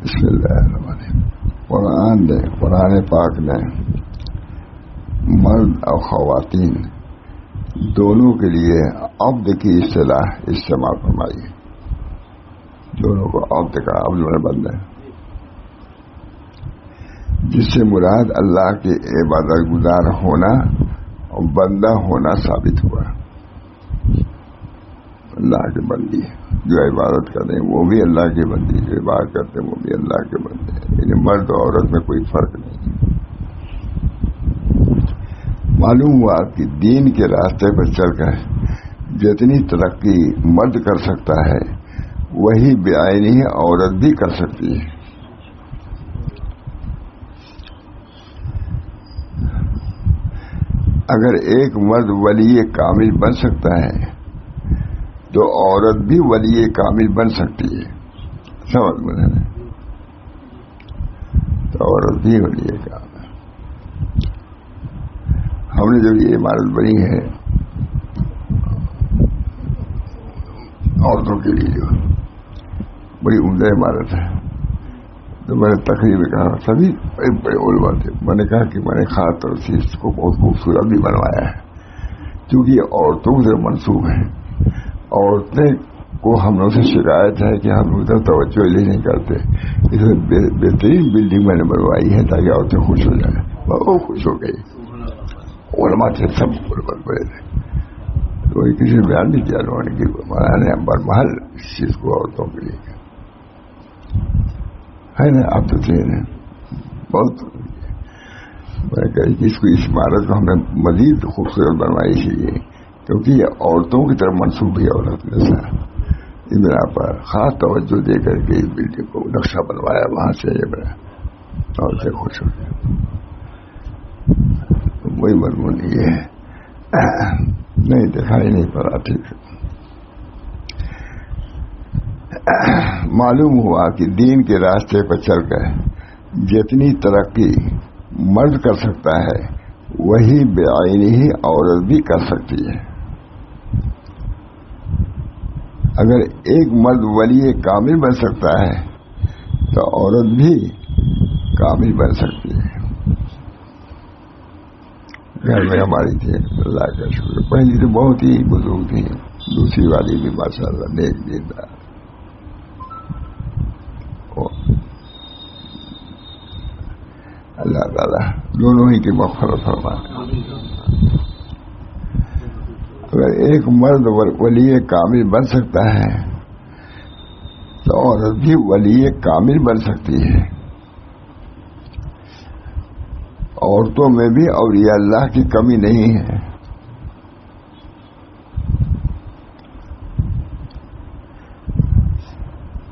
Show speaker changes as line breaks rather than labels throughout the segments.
بسم اللہ الرحمن الرحیم. قرآن پاک نے مرد اور خواتین دونوں کے لیے عبد کی اصطلاح استعمال فرمائی. دونوں کو عبد کا عبد میں بندہ ہے، جس سے مراد اللہ کے عبادت گزار ہونا اور بندہ ہونا ثابت ہوا. اللہ کے بندی جو عبادت کرتے ہیں وہ بھی اللہ کے بندی، جو عبادت کرتے ہیں وہ بھی اللہ کے بندے ہیں. یعنی مرد اور عورت میں کوئی فرق نہیں. معلوم ہوا کہ دین کے راستے پر چل کر جتنی ترقی مرد کر سکتا ہے وہی بعینی عورت بھی کر سکتی ہے. اگر ایک مرد ولی کامل بن سکتا ہے تو عورت بھی ولی کامل بن سکتی ہے. سمجھ میں نہیں تو عورت بھی ولی کامل. ہم نے جب یہ عمارت بنی ہے عورتوں کے لیے، جو بڑی عمدہ عمارت ہے، تو میں نے تقریب میں کہا سبھی بڑے بڑے علماء تھے. میں نے کہا کہ میں نے خاص طور سے اس کو بہت خوبصورت بھی بنوایا ہے کیونکہ یہ عورتوں کی طرف منسوب ہے. عورتیں کو ہم لوگ سے شکایت ہے کہ ہم ادھر توجہ لے نہیں کرتے. اس میں بہترین بلڈنگ میں نے بنوائی ہے تاکہ عورتیں خوش ہو جائیں. وہ خوش ہو گئی. علماء تھے، سب علماء بڑے تھے. تو کسی نے بیان نہیں کیا لوگوں نے کہ مولانا نے امبر محل اس چیز کو عورتوں کے لیے ہے نا. اب تو تھے نا بہت. میں نے کہا کہ اس کو اس عمارت کو ہمیں مزید خوبصورت بنوائی چاہیے کیونکہ یہ عورتوں کی طرف منسوب ہے. عورت جیسا اس بنا پر خاص توجہ دے کر کے اس بلڈنگ کو نقشہ بنوایا. وہاں سے یہ بنا عورتیں خوش ہو گئی. وہی مضمون یہ ہے. نہیں دکھائی نہیں پڑا. ٹھیک ہے. معلوم ہوا کہ دین کے راستے پر چل کر جتنی ترقی مرد کر سکتا ہے وہی بعینی ہی عورت بھی کر سکتی ہے. اگر ایک مرد ولی کامل بن سکتا ہے تو عورت بھی کامل بن سکتی ہے. گھر میں ہماری تھی اللہ کا شکر. پہلی تو بہت ہی بزرگ تھی، دوسری والی بھی ماشاء اللہ نیک دیندار. اللہ تعالیٰ دونوں ہی کی مغفرت فرمائے. اگر ایک مرد ولی کامل بن سکتا ہے تو عورت بھی ولی کامل بن سکتی ہے. عورتوں میں بھی اولیاء اللہ کی کمی نہیں ہے.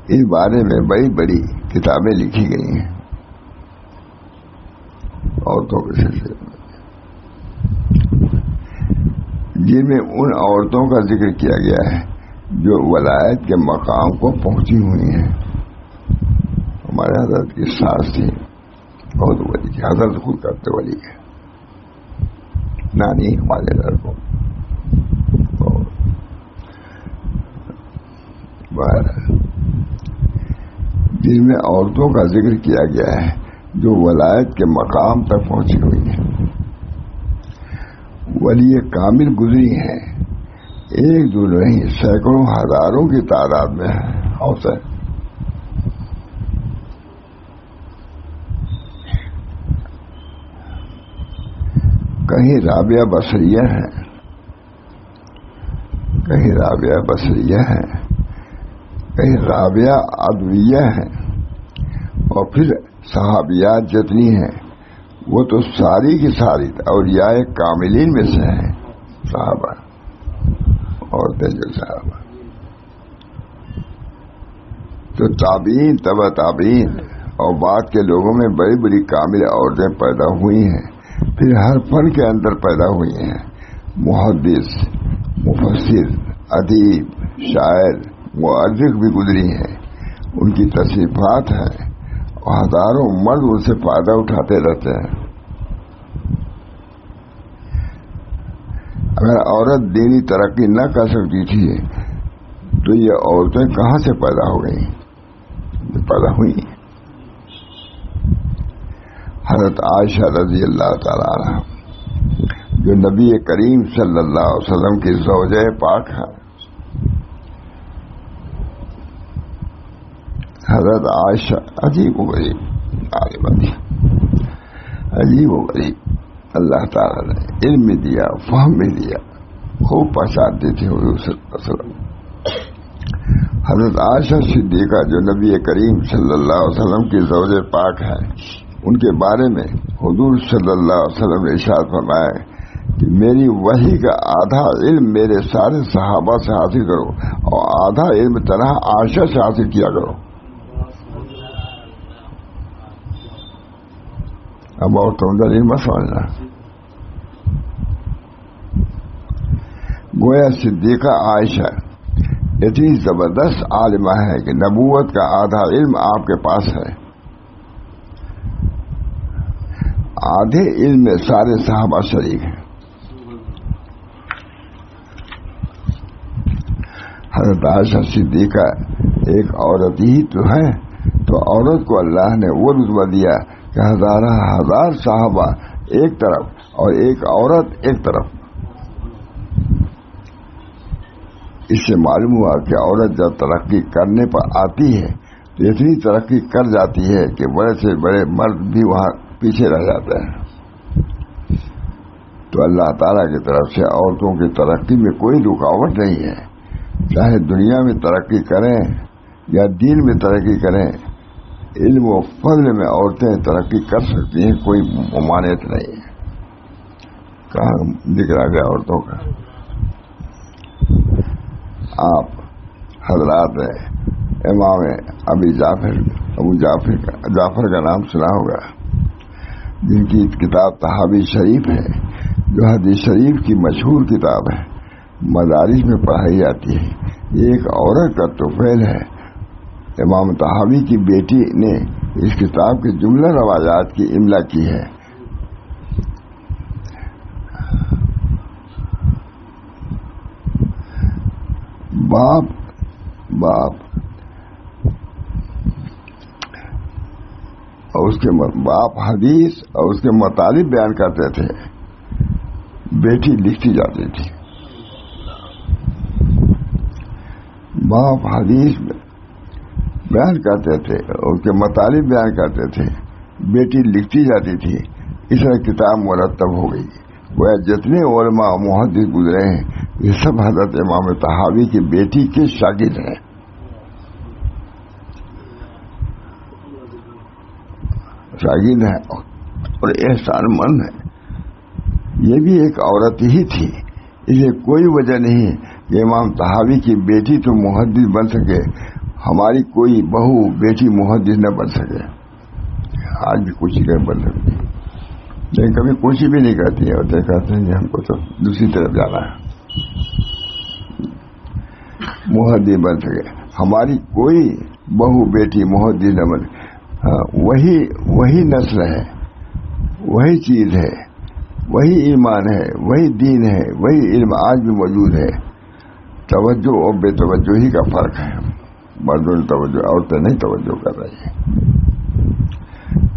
اس بارے میں بڑی بڑی کتابیں لکھی گئی ہیں عورتوں کے سلسلے میں، جن میں ان عورتوں کا ذکر کیا گیا ہے جو ولایت کے مقام کو پہنچی ہوئی ہیں. ہمارے حضرت کی ساس تھی، بہت ولی کی. حضرت خود کرتے ولی ہے. نانی ہمارے گھر کو جن میں عورتوں کا ذکر کیا گیا ہے جو ولایت کے مقام تک پہنچی ہوئی ہیں. ولی کامل گزری ہیں. ایک دو نہیں، سینکڑوں ہزاروں کی تعداد میں ہے. ہوتا ہے کہیں رابعہ بصریہ ہیں، کہیں رابعہ بصریہ ہیں، کہیں رابعہ ادویہ ہیں، اور پھر صحابیات جتنی ہیں وہ تو ساری کی ساری اولیاء کاملین میں سے ہیں. صحابہ عورتیں جو صحابہ تو تابعین تبع تابعین اور بعد کے لوگوں میں بڑی بڑی کامل عورتیں پیدا ہوئی ہیں. پھر ہر فن کے اندر پیدا ہوئی ہیں. محدث، مفسر، ادیب، شاعر، مؤرخ بھی گزری ہیں. ان کی تصنیفات ہیں اور ہزاروں مرد ان سے فائدہ اٹھاتے رہتے ہیں. اگر عورت دینی ترقی نہ کر سکتی تھی تو یہ عورتیں کہاں سے پیدا ہو گئیں؟ پیدا ہوئی. حضرت عائشہ رضی اللہ تعالی عنہ جو نبی کریم صلی اللہ علیہ وسلم کی زوجہ پاک ہے، حضرت عائشہ عجیب و غریب عالمہ تھی، عجیب و غریب اللہ تعالیٰ نے علم بھی دیا، فہم بھی دیا، خوب پہچانتے تھے حضور صلی اللہ علیہ وسلم۔ حضرت عائشہ صدیقہ جو نبی کریم صلی اللہ علیہ وسلم کی زوجہ پاک ہے، ان کے بارے میں حضور صلی اللہ علیہ وسلم نے ارشاد فرمایا کہ میری وحی کا آدھا علم میرے سارے صحابہ سے حاصل کرو اور آدھا علم تنہا عائشہ سے حاصل کیا کرو۔ اب اور تم دلیل مت سمجھنا۔ گویا صدیقہ عائشہ اتنی زبردست عالمہ ہے کہ نبوت کا آدھا علم آپ کے پاس ہے، آدھے علم میں سارے صحابہ شریک ہیں۔ حضرت عائشہ صدیقہ ایک عورت ہی تو ہے، تو عورت کو اللہ نے وہ رتبہ دیا کہ ہزار صحابہ ایک طرف اور ایک عورت ایک طرف۔ اس سے معلوم ہوا کہ عورت جب ترقی کرنے پر آتی ہے تو اتنی ترقی کر جاتی ہے کہ بڑے سے بڑے مرد بھی وہاں پیچھے رہ جاتے ہیں۔ تو اللہ تعالیٰ کی طرف سے عورتوں کی ترقی میں کوئی رکاوٹ نہیں ہے، چاہے دنیا میں ترقی کریں یا دین میں ترقی کریں، علم و فضل میں عورتیں ترقی کر سکتی ہیں، کوئی ممانعت نہیں ہے۔ کہاں ذکر آ گیا عورتوں کا؟ آپ حضرات نے امام ابو جعفر کا نام سنا ہوگا، جن کی کتاب تحابی شریف ہے، جو حدیث شریف کی مشہور کتاب ہے، مدارس میں پڑھائی جاتی ہے۔ یہ ایک عورت کا طفیل ہے۔ امام تحابی کی بیٹی نے اس کتاب کے جملہ روایات کی املا کی ہے۔ باپ اور اس کے باپ حدیث اور اس کے مطالب بیان کرتے تھے، بیٹی لکھتی جاتی تھی۔ باپ حدیث بیان کرتے تھے اور اس کے مطالب بیان کرتے تھے، بیٹی لکھتی جاتی تھی۔ اس طرح کتاب مرتب ہو گئی۔ وہ جتنے علماء محدث گزرے ہیں یہ سب حضرت امام طحاوی کی بیٹی کے شاگرد ہیں۔ اور احسان مند ہے۔ یہ بھی ایک عورت ہی تھی، اسے کوئی وجہ نہیں کہ امام طحاوی کی بیٹی تو محدث بن سکے، ہماری کوئی بہو بیٹی محدث نہ بن سکے۔ آج بھی کوشش کر بن سکتی، لیکن کبھی کوشش بھی نہیں کرتی ہے، اور کہتے ہیں کہ ہم کو تو دوسری طرف جانا ہے، محدث بن سکے۔ ہماری کوئی بہو بیٹی محدث نہ بن، وہی نسل ہے، وہی چیز ہے، وہی ایمان ہے، وہی دین ہے، وہی علم آج بھی موجود ہے۔ توجہ اور بے توجہی کا فرق ہے۔ مردوں نے توجہ، عورتیں نہیں توجہ کر رہی ہیں۔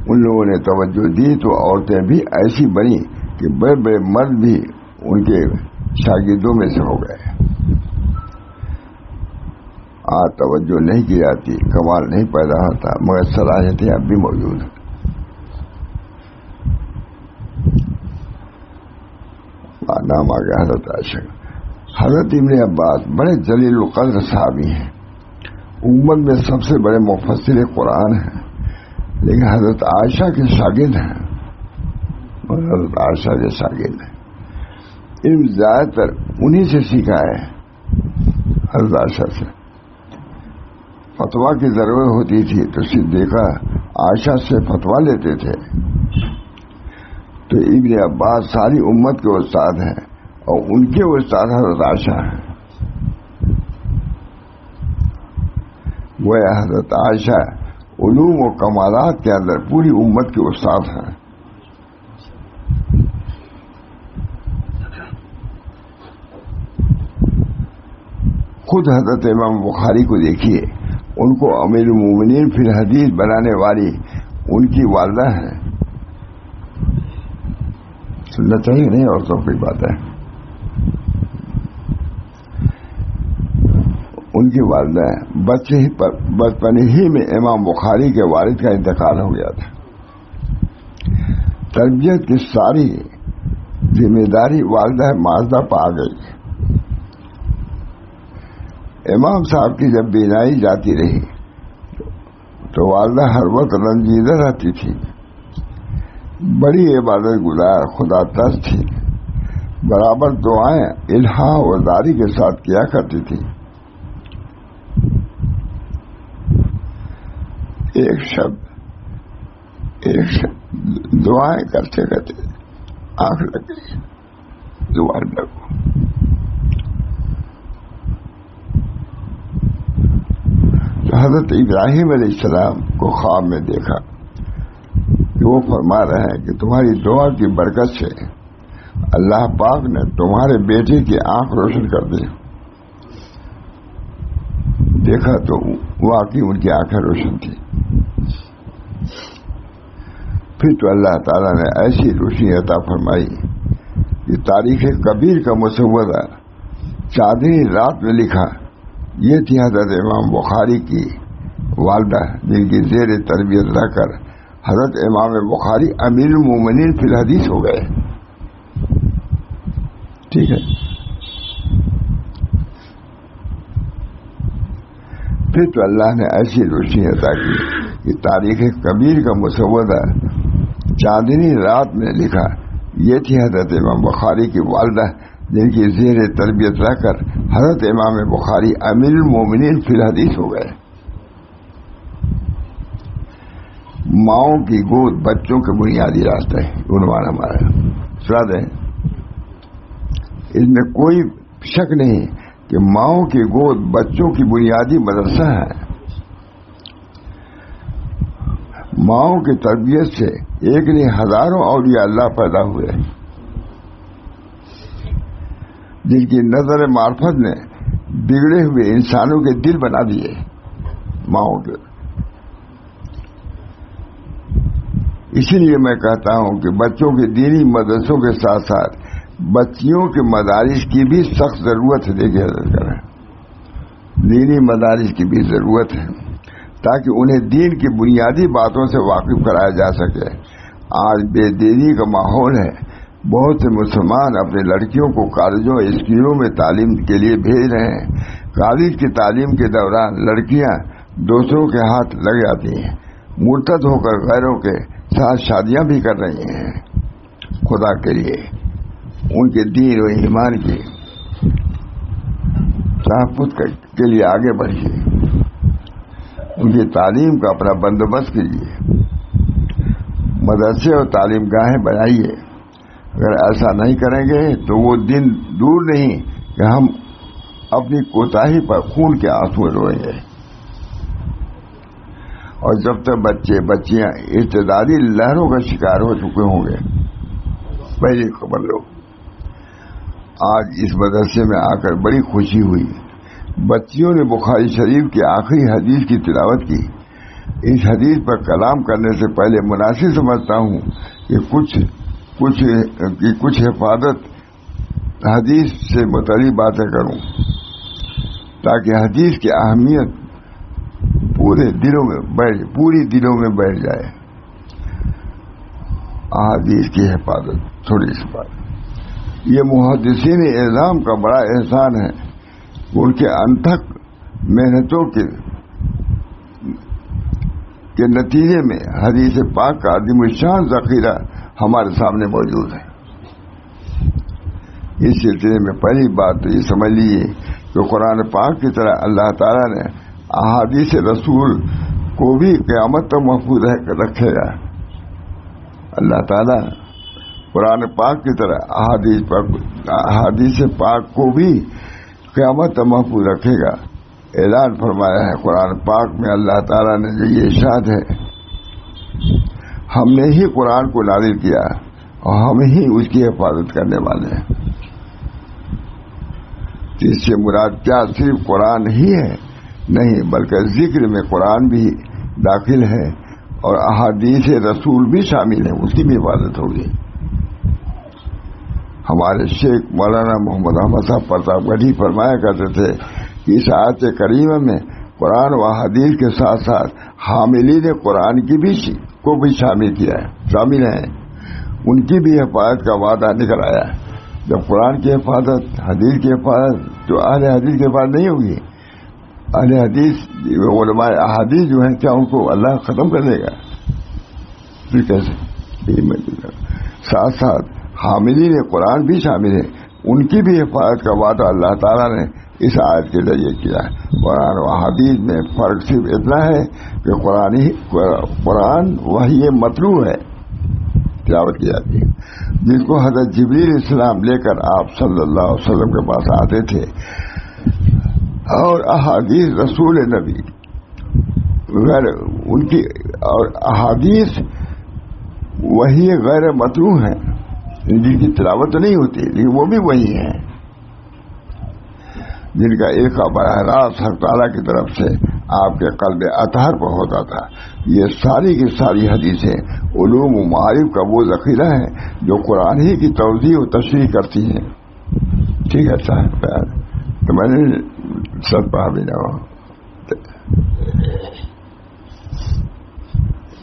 ان لوگوں نے توجہ دی تو عورتیں بھی ایسی بنی کہ بڑے بڑے مرد بھی ان کے شاگردوں میں سے ہو گئے۔ آج توجہ نہیں کی جاتی، کمال نہیں پیدا ہوتا، مگر صلاحیتیں اب بھی موجود ہیں۔ نام آ گیا حضرت عائشہ۔ حضرت ابن عباس بڑے جلیل القدر صحابی ہیں، امت میں سب سے بڑے مفسر قرآن ہیں، لیکن حضرت عائشہ کے شاگرد ہیں، حضرت عائشہ کے شاگرد ہیں۔ علم زیادہ تر انہی سے سیکھا ہے، حضرت عائشہ سے۔ فتویٰ کی ضرورت ہوتی تھی تو صدیقہ عائشہ سے فتویٰ لیتے تھے۔ تو ابن عباس ساری امت کے استاد ہیں اور ان کے استاد حضرت عائشہ ہیں۔ وہ حضرت عائشہ علوم و کمالات کے اندر پوری امت کے استاد ہیں۔ خود حضرت امام بخاری کو دیکھیے، ان کو امیر المومنین فی الحدیث بنانے والی ان کی والدہ ہیں، سننا چاہیے نہیں؟ اور سب کوئی بات ہے. ان کی والدہ بچپن ہی میں امام بخاری کے والد کا انتقال ہو گیا تھا. تربیت کی ساری ذمہ داری والدہ معاذہ پہ آ گئی. امام صاحب کی جب بینائی جاتی رہی تو والدہ ہر وقت رنجیدہ رہتی تھی. بڑی عبادت گزار خدا ترس تھی. برابر دعائیں الہا و داری کے ساتھ کیا کرتی تھی. ایک شبد دعائیں کرتے کرتے آنکھ لگ گئی. دعا لگو. حضرت ابراہیم علیہ السلام کو خواب میں دیکھا کہ وہ فرما رہے ہیں کہ تمہاری دعا کی برکت سے اللہ پاک نے تمہارے بیٹے کی آنکھ روشن کر دی. دیکھا تو واقعی ان کی آنکھیں روشن تھی. پھر تو اللہ تعالیٰ نے ایسی روشنی عطا فرمائی کہ تاریخ کبیر کا مسودہ چاندنی رات میں لکھا. یہ تھی حضرت امام بخاری کی والدہ جن کی زیر تربیت رہ کر حضرت امام بخاری امیر المومنین فی الحدیث ہو گئے. ٹھیک ہے. پھر تو اللہ نے ایسی روشنی عطا کی کہ تاریخ کبیر کا مسودہ چاندنی رات میں لکھا. یہ تھی حضرت امام بخاری کی والدہ جن کی زیر تربیت رہ کر حضرت امام بخاری امیر المومنین فی الحدیث ہو گئے. ماؤں کی گود بچوں کے بنیادی راستہ ہے عنوان ہمارا. سنا دیں. اس میں کوئی شک نہیں کہ ماؤں کی گود بچوں کی بنیادی مدرسہ ہے. ماؤں کی تربیت سے ایک نہیں ہزاروں اولیاء اللہ پیدا ہوئے جن کی نظر معرفت نے بگڑے ہوئے انسانوں کے دل بنا دیے. ماؤں کے. اسی لیے میں کہتا ہوں کہ بچوں کے دینی مدرسوں کے ساتھ ساتھ بچیوں کے مدارس کی بھی سخت ضرورت ہے. دیکھیے حضرت کریں, دینی مدارس کی بھی ضرورت ہے تاکہ انہیں دین کی بنیادی باتوں سے واقف کرایا جا سکے. آج بے دینی کا ماحول ہے. بہت سے مسلمان اپنے لڑکیوں کو کالجوں اسکولوں میں تعلیم کے لیے بھیج رہے ہیں. کالج کی تعلیم کے دوران لڑکیاں دوسروں کے ہاتھ لگ جاتی ہیں. مرتد ہو کر غیروں کے ساتھ شادیاں بھی کر رہی ہیں. خدا کے لیے ان کے دین و ایمان کی تحفظ کے لیے آگے بڑھیے. ان کی تعلیم کا اپنا بندوبست کیجیے. مدرسے اور تعلیم گاہیں بنائیے. اگر ایسا نہیں کریں گے تو وہ دن دور نہیں کہ ہم اپنی کوتاہی پر خون کے آنسو روئیں گے. اور جب تک بچے بچیاں ارتدادی لہروں کا شکار ہو چکے ہوں گے. پہلی خبر لو, آج اس مدرسے میں آ کر بڑی خوشی ہوئی. بچیوں نے بخاری شریف کی آخری حدیث کی تلاوت کی. اس حدیث پر کلام کرنے سے پہلے مناسب سمجھتا ہوں کہ کچھ حفاظت حدیث سے متعلق باتیں کروں تاکہ حدیث کی اہمیت پوری دلوں میں بیٹھ جائے. حدیث کی حفاظت تھوڑی سی بات. یہ محدثین اعظام کا بڑا احسان ہے. ان کے انتھک محنتوں کے نتیجے میں حدیث پاک کا عظیم الشان ذخیرہ ہمارے سامنے موجود ہے. اس سلسلے میں پہلی بات تو یہ سمجھ لیجیے کہ قرآن پاک کی طرح اللہ تعالیٰ نے احادیث رسول کو بھی قیامت تک محفوظ رکھے گا. اللہ تعالیٰ قرآن پاک کی طرح احادیث پاک کو بھی قیامت تک محفوظ رکھے گا. اعلان فرمایا ہے قرآن پاک میں اللہ تعالیٰ نے جو یہ ارشاد ہے, ہم نے ہی قرآن کو نازل کیا اور ہم ہی اس کی حفاظت کرنے والے ہیں. اس سے مراد کیا صرف قرآن ہی ہے؟ نہیں, بلکہ ذکر میں قرآن بھی داخل ہے اور احادیث رسول بھی شامل ہے. اس کی بھی حفاظت ہوگی. ہمارے شیخ مولانا محمد احمد صاحب پرتاپ گڑھی فرمایا کرتے تھے کہ اس آیت کریمہ میں قرآن و حدیث کے ساتھ ساتھ حاملین قرآن کی بھی کو بھی شامل ہیں، ان کی بھی حفاظت کا وعدہ نکل آیا ہے۔ جب قرآن کی حفاظت، حدیث کی حفاظت، تو اہل حدیث کی حفاظت نہیں ہوگی۔ اہل حدیث علماء احادیث جو ہیں، کیا ان کو اللہ ختم کر دے گا؟ پھر کیسے؟ ساتھ ساتھ حاملین قرآن بھی شامل ہیں، ان کی بھی حفاظت کا وعدہ اللہ تعالیٰ نے اس آیت کے ذریعے کیا ہے۔ قرآن و حدیث میں فرق صرف اتنا ہے کہ قرآن وحی مطلوع ہے، تلاوت کی جاتی ہے، جس کو حضرت جبریل السلام لے کر آپ صلی اللہ علیہ وسلم کے پاس آتے تھے، اور احادیث رسول نبی غیر ان کی، اور احادیث وہی غیر مطلوع ہیں، جن کی تلاوت تو نہیں ہوتی لیکن وہ بھی وہی ہیں، جن کا ایک براہ راست حق تعالیٰ کی طرف سے آپ کے قلب اطہر پر ہوتا تھا۔ یہ ساری کی ساری حدیثیں علوم و معارف کا وہ ذخیرہ ہے جو قرآن ہی کی توضیح و تشریح کرتی ہیں۔ ٹھیک ہے صاحب، تو میں نے سب پڑھا بھی نہ ہو،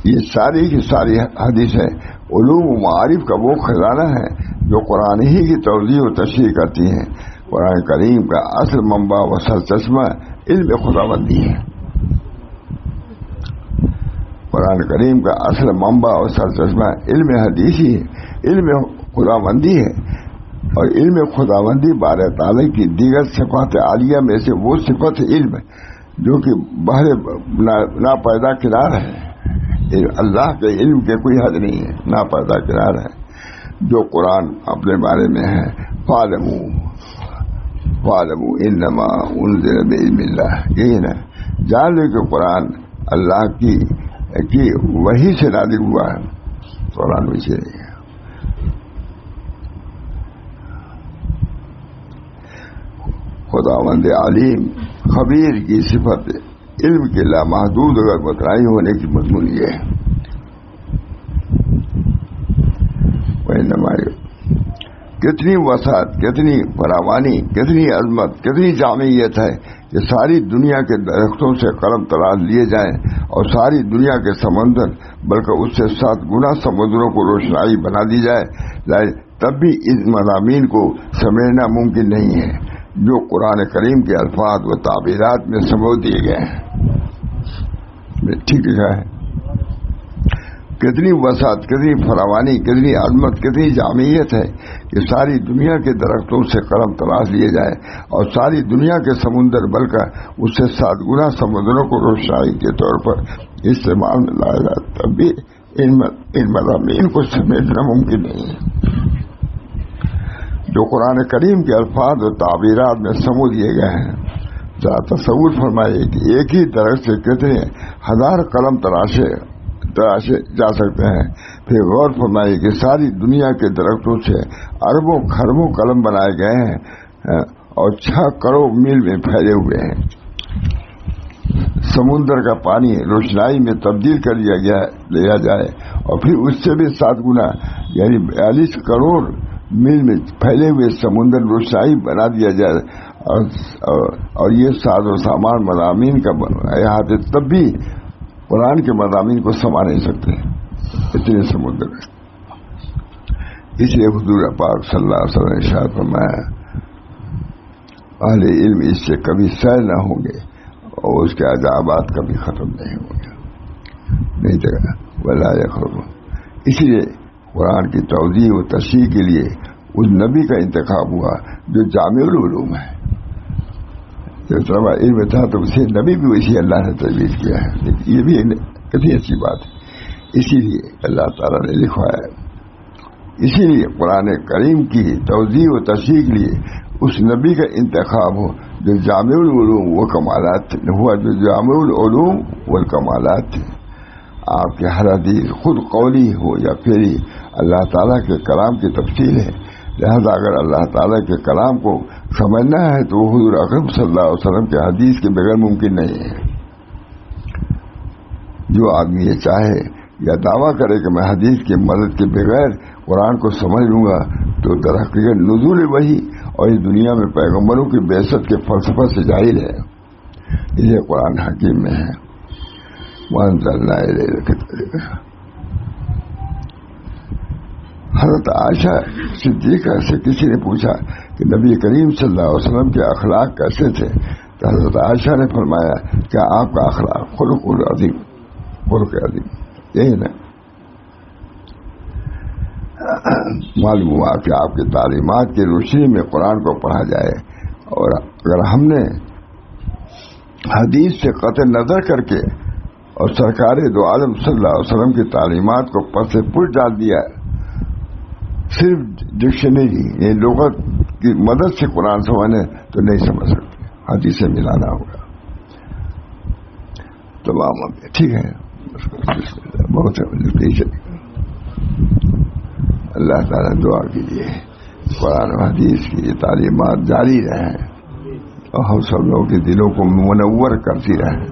یہ ساری کی ساری حدیثیں علوم و معارف کا وہ خزانہ ہے جو قرآن ہی کی توضیح و تشریح کرتی ہیں۔ قرآن کریم کا اصل منبع و سرچشمہ علم خداوندی ہے۔ قرآن کریم کا اصل منبع و سرچشمہ علم حدیثی ہے، علم خداوندی ہے، اور علم خداوندی بارہ تعالیٰ کی دیگر صفات عالیہ میں سے وہ صفت علم جو کہ بحر ناپیدا کنار ہے۔ اللہ کے علم کے کوئی حد نہیں ہے، ناپیدا کنار ہے، جو قرآن اپنے بارے میں ہے۔ فَاعْلَمُوا إِنَّمَا أُنزِلَ بِعِلْمِ اللَّهِ، یہی نا جان لے کہ قرآن اللہ کی وحی سے نازل ہوا ہے، قرآن وحی سے نہیں ہے۔ خداوند علیم خبیر کی صفت علم کے لامحدود اگر بترائی ہونے کی مضمون یہ ہے۔ کتنی وسعت، کتنی فراوانی، کتنی عظمت، کتنی جامعیت ہے کہ ساری دنیا کے درختوں سے قلم تراش لیے جائیں اور ساری دنیا کے سمندر بلکہ اس سے 7 گنا سمندروں کو روشنائی بنا دی جائے، تب بھی ان مضامین کو سمجھنا ممکن نہیں ہے جو قرآن کریم کے الفاظ و تعبیرات میں سمو دیے گئے ہیں۔ ٹھیک ہے، کتنی وسعت، کتنی فراوانی، کتنی عظمت، کتنی جامعیت ہے کہ ساری دنیا کے درختوں سے قلم تلاش لیے جائے اور ساری دنیا کے سمندر بلکہ اس سے 7 گنا سمندروں کو روشنائی کے طور پر استعمال میں لایا جائے، تب بھی ان مضامین کو سمجھنا ممکن نہیں ہے جو قرآن کریم کے الفاظ و تعبیرات میں سمو دیے گئے ہیں۔ ذرا تصور فرمائیے کہ ایک ہی درخت سے کتنے ہزار قلم تراشے جا سکتے ہیں۔ پھر غور فرمائیے کہ ساری دنیا کے درختوں سے اربوں خربوں قلم بنائے گئے ہیں اور 6 کروڑ میل میں پھیلے ہوئے ہیں۔ سمندر کا پانی روشنائی میں تبدیل کر لیا جائے اور پھر اس سے بھی 7 گنا یعنی 42 کروڑ میل میں پھیلے ہوئے سمندر روشنائی بنا دیا جائے اور یہ ساز و سامان مضامین کا احاطے، تب بھی قرآن کے مضامین کو سما نہیں سکتے، اتنے سمندر ہے۔ اس لیے حضور پاک صلی اللہ علیہ وسلم نے ارشاد فرمایا اہل علم اس سے کبھی سیر نہ ہوں گے اور اس کے عذابات کبھی ختم نہیں ہوں گے، نہیں جگہ ولا یخرجون۔ اس لیے قرآن کی توضیح و تشریح کے لیے اس نبی کا انتخاب ہوا جو جامع العلوم ہے۔ جو طلبہ علم تھا تو اسے نبی بھی اسی اللہ نے تجویز کیا ہے، یہ بھی کتنی اچھی بات ہے۔ اسی لیے اللہ تعالیٰ نے لکھوایا ہے، اسی لیے قرآن کریم کی توضیح و تشریح کے لیے اس نبی کا انتخاب ہو جو جامع العلوم و کمالات ہوا، جو جامع العلوم والکمالات تھے۔ آپ کے ہر حدیث خود قولی ہو یا فعلی اللہ تعالیٰ کے کلام کی تفصیل ہے، لہذا اگر اللہ تعالیٰ کے کلام کو سمجھنا ہے تو وہ حضور اکرم صلی اللہ علیہ وسلم کے حدیث کے بغیر ممکن نہیں ہے۔ جو آدمی یہ چاہے یا دعویٰ کرے کہ میں حدیث کی مدد کے بغیر قرآن کو سمجھ لوں گا تو در حقیقت نزول وحی اور اس دنیا میں پیغمبروں کی بعثت کے فلسفہ سے ظاہر ہے. یہ قرآن حکیم میں ہے. وَأَنزَلْنَا إِلَيْكَ الذِّكْرَ. حضرت عائشہ صدیقہ سے کسی نے پوچھا کہ نبی کریم صلی اللہ علیہ وسلم کے اخلاق کیسے تھے؟ تو حضرت عائشہ نے فرمایا کہ آپ کا اخلاق خلق عظیم، خلق عظیم. یہی نا معلوم ہوا کہ آپ کی تعلیمات کی روشنی میں قرآن کو پڑھا جائے، اور اگر ہم نے حدیث سے قطع نظر کر کے اور سرکار دو عالم صلی اللہ علیہ وسلم کی تعلیمات کو پس سے پش ڈال دیا، صرف ڈکشنری یہ لغت کی مدد سے قرآن سمجھنے تو نہیں سمجھ سکتے، حدیث سے ملانا ہوگا. تمام ٹھیک ہے. بہت اللہ تعالیٰ دعا کیجیے قرآن و حدیث کی تعلیمات جاری رہیں اور ہم سب لوگوں کے دلوں کو منور کرتی رہیں.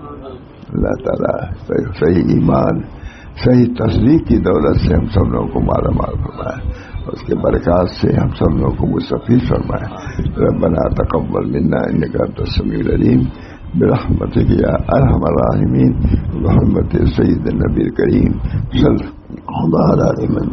اللہ تعالیٰ صحیح ایمان، صحیح تصدیق کی دولت سے ہم سب لوگوں کو مالا مال فرمائے، اس کے برکات سے ہم سب لوگوں کو مستفید فرمائے. ربنا تقبل منا انک انت السمیع العلیم برحمتک یا ارحم الراحمین بحرمت سید النبی الکریم صلی اللہ علیہ وسلم.